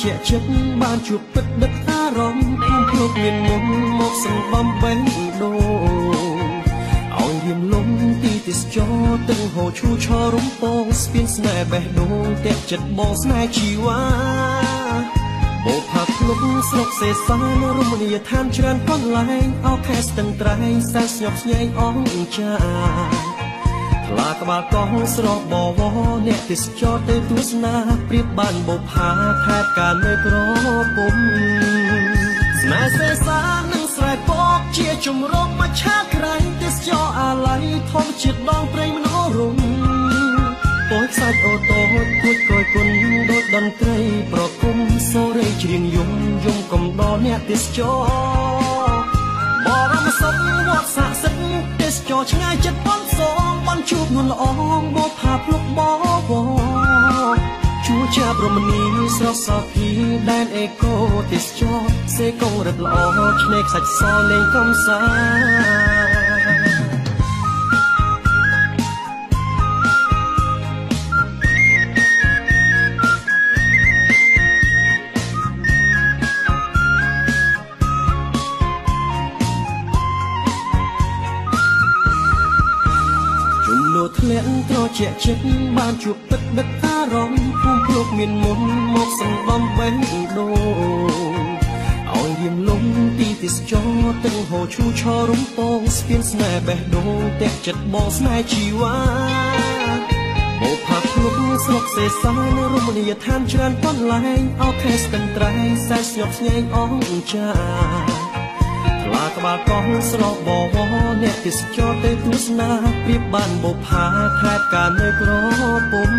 ជាចិត្តបានជួបពិតដិតអារម្មណ៍គ្រប់មានមុនមកសម្បំបេះដូងឲ្យរៀមលំទីទេសចរទឹកហូរឈូឆរំពងស្ពានស្នេហ៍បេះដូងតែចិត្តបងស្នេហ៍ជីវ៉ាបោផាភ្លុកស្រុកសេសានរមណីយដ្ឋានច្រើនកន្លែងអោខេស្ទឹងត្រែងសែនស្ញប់ស្ញែងអង្ចាថ្លាក្បាលកោះស្រស់បវរអ្នកទេសចរទៅទស្សនាប្រៀបបានបោផាថែបការនៅក្រពុំស្នេហ៍សេសានឹងស្រែពកជាជំរំមច្ឆាក្រៃទេសចរអាឡ័យធម្មជាតិដងព្រៃមនោរម្យពោលខ្សាច់អូតូគួចក្រោយគុណដូចតន្ត្រីប្រគំសូរីច្រៀងយំកំដរអ្នកទេសចរបរមសុខវត្តស័ក្តិសិទ្ធិទេសចរឆ្ងាយចិត្តបនសងបានជួបនួនល្អបោផាភ្លុកបវរជួជាប្រមនីស្រស់សោភីដែនអេកូទេសចរសេកងរឹតល្អឆ្នេរខ្សាច់សលេងកំសាធ្លាក់ត្រជាចិត្តបានជួបទឹកដិតអារម្មណ៍ភូមិព្រោកមានមុនមកសម្បំបេះដូងឲ្យរៀមលំទីទេសចរទឹកហូរឈូឆររំពងស្ពានស្នេហ៍បេះដូងតែចិត្តបងស្នេហ៍ជីវ៉ាបោផាភ្លុកស្រុកសេសានរមណីយដ្ឋានច្រើនកន្លែងអោខេស្ទឹងត្រែងសែនស្ញប់ស្ញែងអង្ចាថ្លាក្បាលកោះស្រស់បវរអ្នកទេសចរទៅទស្សនាប្រៀបបានបោផាថែបការនៅក្រពុំ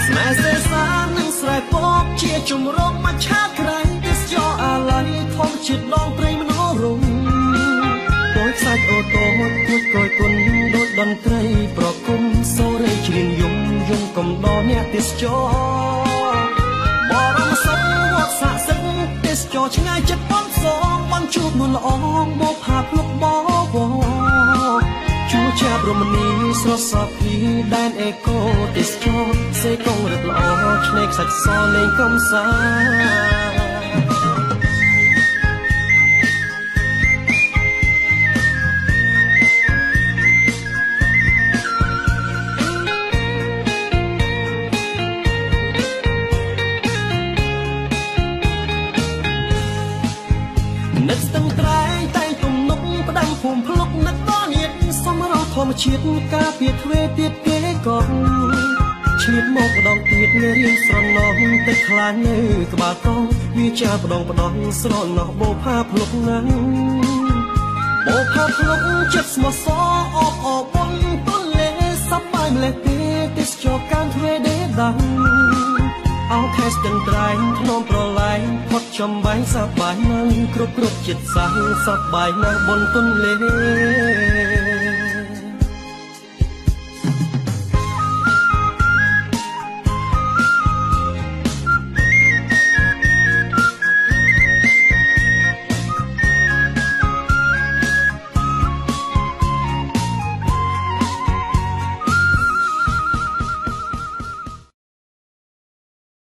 ស្នេហ៍សេសានឹងស្រែពកជាជំរំមច្ឆាក្រៃទេសចរអាឡ័យធម្មជាតិដងព្រៃមនោរម្យពោលខ្សាច់អូតូគួចក្រោយគុណដូចតន្ត្រីប្រគំសូរីច្រៀងយំកំដរអ្នកទេសចរបរមសុខវត្តស័ក្តិសិទ្ធិទេសចរឆ្ងាយចិត្តបនសងបានជួបនួនល្អបោផាភ្លុកបវរជួជាប្រមនីស្រស់សោភីដែនអេកូទេសចរសេកងរឹតល្អឆ្នេរខ្សាច់សលេងកំសានឹកស្ទឹងត្រែងតែងទំនុកផ្ដាំភូមិភ្លុកនឹកដល់ញាតសមរធម្មជាតិការពារទ្វេទៀតគេក៏ឈ្លាតមកម្ដងទៀតរៀងស្រណោះទឹកខ្លាញ់នៅក្បាលកោវាចាម្ដងស្រណោះបោផាភ្លុកណាំងបោផាភ្លុកចិត្តស្មោះសអបអបបុនទុនលេសប្បាយម្លេះទេទេសចរកានទ្វេដេដាំងអោខេស្ទឹងត្រែងធ្នមប្រឡែងផុតចំបែងសប្បាយណាស់គ្រប់ចិត្តសាំងសប្បាយណាស់បុនទុនលេ